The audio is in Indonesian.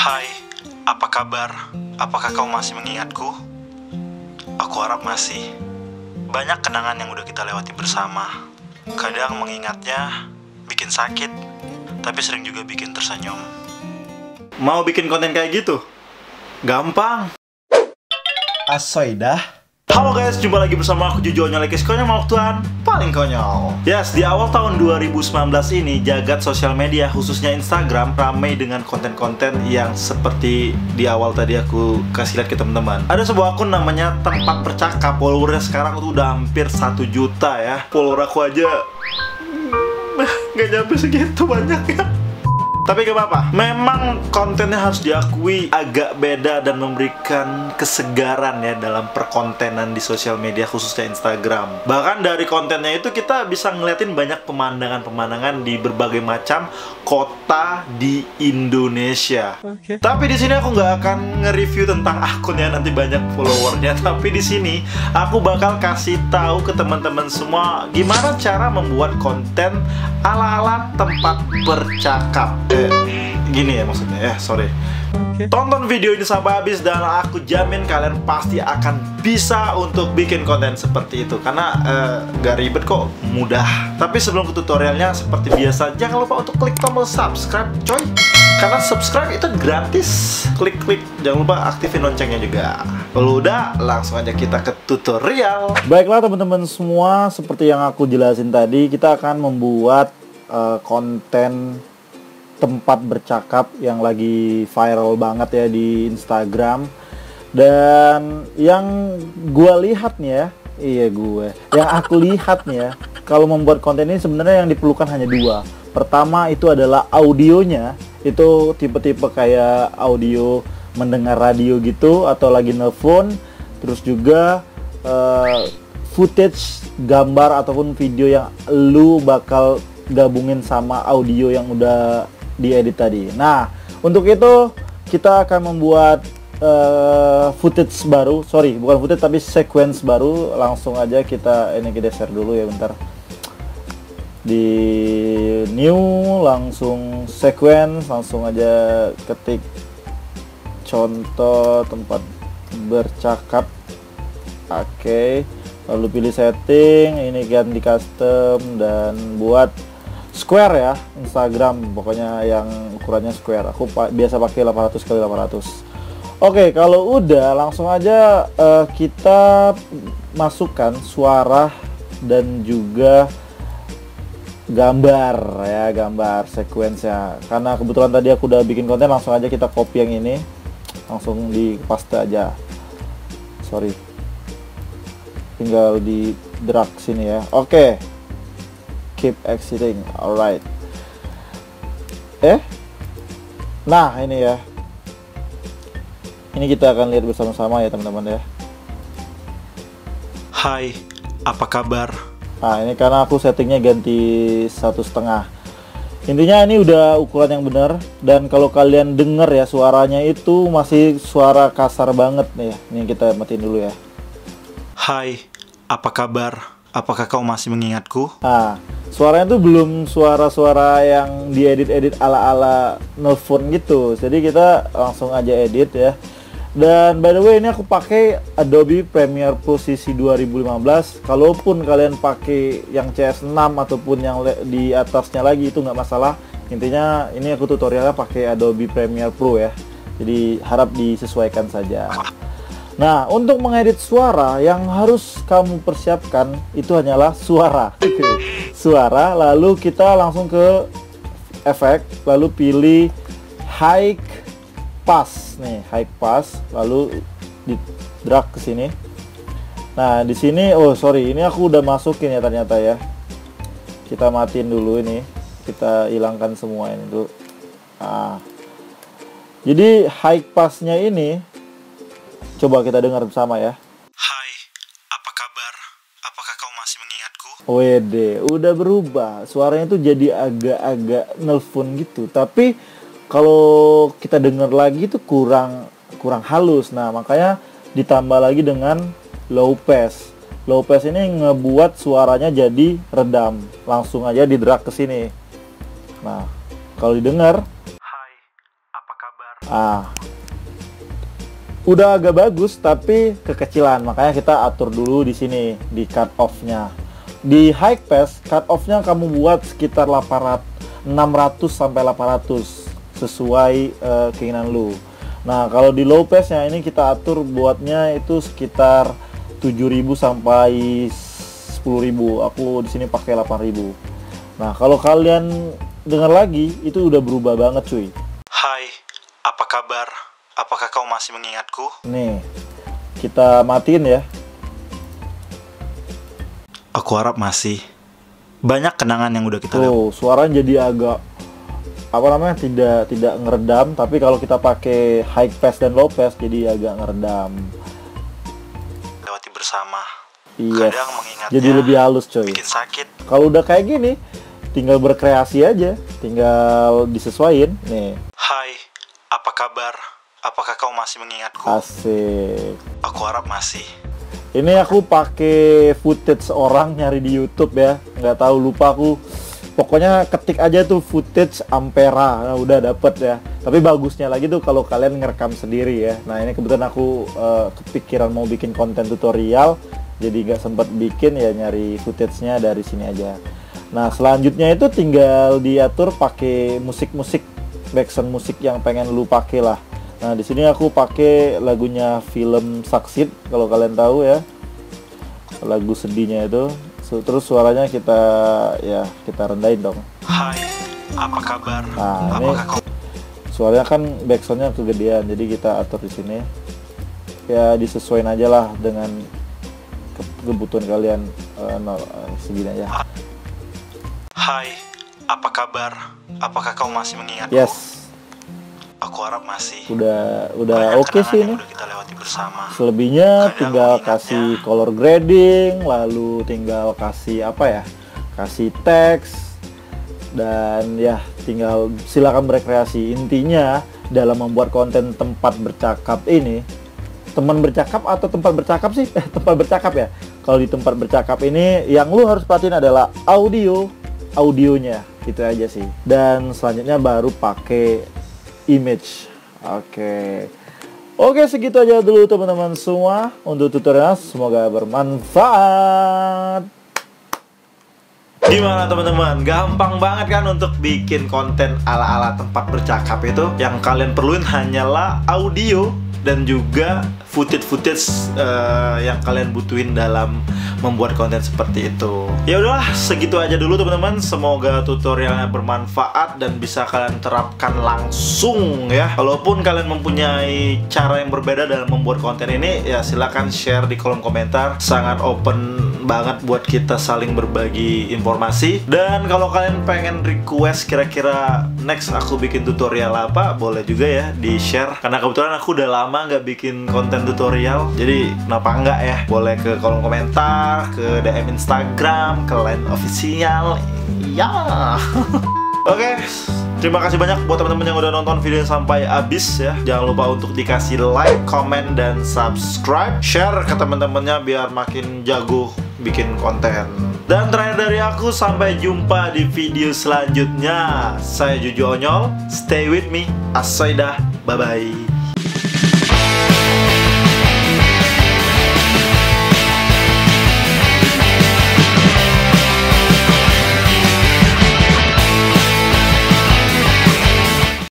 Hai, apa kabar? Apakah kau masih mengingatku? Aku harap masih. Banyak kenangan yang udah kita lewati bersama. Kadang mengingatnya bikin sakit, tapi sering juga bikin tersenyum. Mau bikin konten kayak gitu? Gampang. Asoy dah. Halo guys, jumpa lagi bersama aku Jujo Nyalekis, konyol waktuan paling konyol. Yes, di awal tahun 2019 ini jagat sosial media khususnya Instagram ramai dengan konten-konten yang seperti di awal tadi aku kasih lihat ke teman-teman. Ada sebuah akun namanya Tempat Bercakap, followernya sekarang tuh udah hampir 1 juta ya. Follower aku aja nggak nyampe segitu banyak ya. Tapi gak apa-apa, memang kontennya harus diakui agak beda dan memberikan kesegaran ya dalam perkontenan di sosial media khususnya Instagram. Bahkan dari kontennya itu kita bisa ngeliatin banyak pemandangan-pemandangan di berbagai macam kota di Indonesia. Tapi di sini aku nggak akan nge-review tentang akunnya nanti banyak followernya. Tapi di sini aku bakal kasih tahu ke teman-teman semua gimana cara membuat konten ala-ala tempat bercakap. Gini ya maksudnya ya, sorry. Tonton video ini sampai habis dan aku jamin kalian pasti akan bisa untuk bikin konten seperti itu. Karena gak ribet kok, mudah. Tapi sebelum ke tutorialnya, seperti biasa jangan lupa untuk klik tombol subscribe coy. Karena subscribe itu gratis. Klik-klik, jangan lupa aktifin loncengnya juga. Kalau udah, langsung aja kita ke tutorial. Baiklah teman-teman semua, seperti yang aku jelasin tadi, kita akan membuat konten tempat bercakap yang lagi viral banget ya di Instagram. Dan yang gue lihat nih ya, yang aku lihat nih ya, kalau membuat konten ini sebenarnya yang diperlukan hanya dua. Pertama itu adalah audionya, itu tipe-tipe kayak audio mendengar radio gitu atau lagi nelfon. Terus juga footage gambar ataupun video yang lu bakal gabungin sama audio yang udah diedit tadi. Nah, untuk itu kita akan membuat footage baru. Sorry, bukan footage tapi sequence baru. Langsung aja kita ini geser dulu ya bentar. Di new, langsung sequence, langsung aja ketik contoh tempat bercakap. Oke. Lalu pilih setting, ini kan di custom dan buat square ya, Instagram pokoknya yang ukurannya square. Aku biasa pakai 800 x 800. Oke, kalau udah langsung aja kita masukkan suara dan juga gambar ya, gambar sequence ya. Karena kebetulan tadi aku udah bikin konten, langsung aja kita copy yang ini, langsung di paste aja. Sorry, tinggal di drag sini ya. Oke. Keep exiting, alright. Nah ini ya, ini kita akan lihat bersama-sama ya teman-teman ya. Hai, apa kabar? Nah ini karena aku settingnya ganti 1,5. Intinya ini udah ukuran yang benar. Dan kalau kalian denger ya, suaranya itu masih suara kasar banget nih. Ini kita matiin dulu ya. Hai, apa kabar? Apakah kau masih mengingatku? Nah, suaranya tuh belum suara-suara yang diedit-edit ala-ala nelfon gitu. Jadi kita langsung aja edit ya. Dan by the way ini aku pakai Adobe Premiere Pro CC 2015. Kalaupun kalian pakai yang CS6 ataupun yang di atasnya lagi itu nggak masalah. Intinya ini aku tutorialnya pakai Adobe Premiere Pro ya. Jadi harap disesuaikan saja. Nah, untuk mengedit suara yang harus kamu persiapkan itu hanyalah suara. Suara, lalu kita langsung ke efek, lalu pilih high pass nih, high pass, lalu di drag ke sini. Nah, di sini oh sorry, ini aku udah masukin ya ternyata ya. Kita matiin dulu ini. Kita hilangkan semua ini dulu. Nah. Jadi high passnya ini coba kita dengar bersama ya. Hai, apa kabar? Apakah kau masih mengingatku? Wede, udah berubah. Suaranya tuh jadi agak-agak nelpon gitu. Tapi kalau kita dengar lagi tuh kurang halus. Nah, makanya ditambah lagi dengan low pass. Low pass ini ngebuat suaranya jadi redam. Langsung aja di drag ke sini. Nah, kalau didengar, Hai, apa kabar? Udah agak bagus tapi kekecilan, makanya kita atur dulu di sini di cut off-nya. Di high pass cut off-nya kamu buat sekitar 600 sampai 800 sesuai keinginan lu. Nah, kalau di low pass-nya ini kita atur buatnya itu sekitar 7.000 sampai 10.000. Aku di sini pakai 8.000. Nah, kalau kalian dengar lagi itu udah berubah banget, cuy. Hai, apa kabar? Apakah kau masih mengingatku? Nih, kita matiin ya. Aku harap masih. Banyak kenangan yang udah kita lewati. Tuh, suaranya jadi agak tidak ngeredam, tapi kalau kita pakai high pass dan low pass jadi agak ngeredam. Lewati bersama. Iya. Kadang mengingatnya Jadi lebih halus, coy. bikin sakit. Kalau udah kayak gini, tinggal berkreasi aja, tinggal disesuaiin. Nih, Hai, apa kabar? Apakah kau masih mengingatku? asik. Aku harap masih. Ini aku pakai footage orang nyari di YouTube ya. Nggak tahu, lupa aku. Pokoknya ketik aja tuh footage Ampera. Nah, udah dapet ya. Tapi bagusnya lagi tuh kalau kalian ngerekam sendiri ya. Nah, ini kebetulan aku kepikiran mau bikin konten tutorial, jadi nggak sempet bikin ya, nyari footage-nya dari sini aja. Nah, selanjutnya itu tinggal diatur pakai musik-musik, background musik yang pengen lu pakai lah. Nah, di sini aku pakai lagunya film Saksit, kalau kalian tahu ya, lagu sedihnya itu. Terus suaranya kita rendahin dong. Hai, apa kabar? Nah, ini Apakah kau suaranya kan backsoundnya kegedean, jadi kita atur di sini. Ya disesuaikan aja lah dengan kebutuhan kalian. Segini aja. Hai, apa kabar? Apakah kau masih mengingatku? Yes. Aku harap masih. Udah Banyak oke kenangan sih yang ini. udah kita lewati bersama. Selebihnya Kadang tinggal mengingatnya. kasih color grading, lalu tinggal kasih kasih teks, dan ya tinggal silakan berkreasi. Intinya dalam membuat konten tempat bercakap ini, teman bercakap atau tempat bercakap sih? Tempat bercakap ya. Kalau di tempat bercakap ini yang lu harus perhatiin adalah audionya, itu aja sih. Dan selanjutnya baru pakai image. Oke, segitu aja dulu teman-teman semua untuk tutorial. Semoga bermanfaat. Gimana teman-teman? Gampang banget kan untuk bikin konten ala-ala tempat bercakap itu? Yang kalian perluin hanyalah audio dan juga footage yang kalian butuhin dalam membuat konten seperti itu. Ya udahlah, segitu aja dulu teman-teman. Semoga tutorialnya bermanfaat dan bisa kalian terapkan langsung ya. Kalaupun kalian mempunyai cara yang berbeda dalam membuat konten ini, ya silahkan share di kolom komentar. Sangat open banget buat kita saling berbagi informasi. Dan kalau kalian pengen request kira-kira next aku bikin tutorial apa, boleh juga ya di share. Karena kebetulan aku udah lama nggak bikin konten tutorial, jadi kenapa enggak ya. Boleh ke kolom komentar, ke DM Instagram, ke line official ya. Oke, terima kasih banyak buat teman-teman yang udah nonton video sampai habis ya. Jangan lupa untuk dikasih like, comment, dan subscribe. Share ke teman-temannya biar makin jago bikin konten. Dan terakhir dari aku, sampai jumpa di video selanjutnya. Saya Juju Onyol, stay with me, asoidah, bye-bye.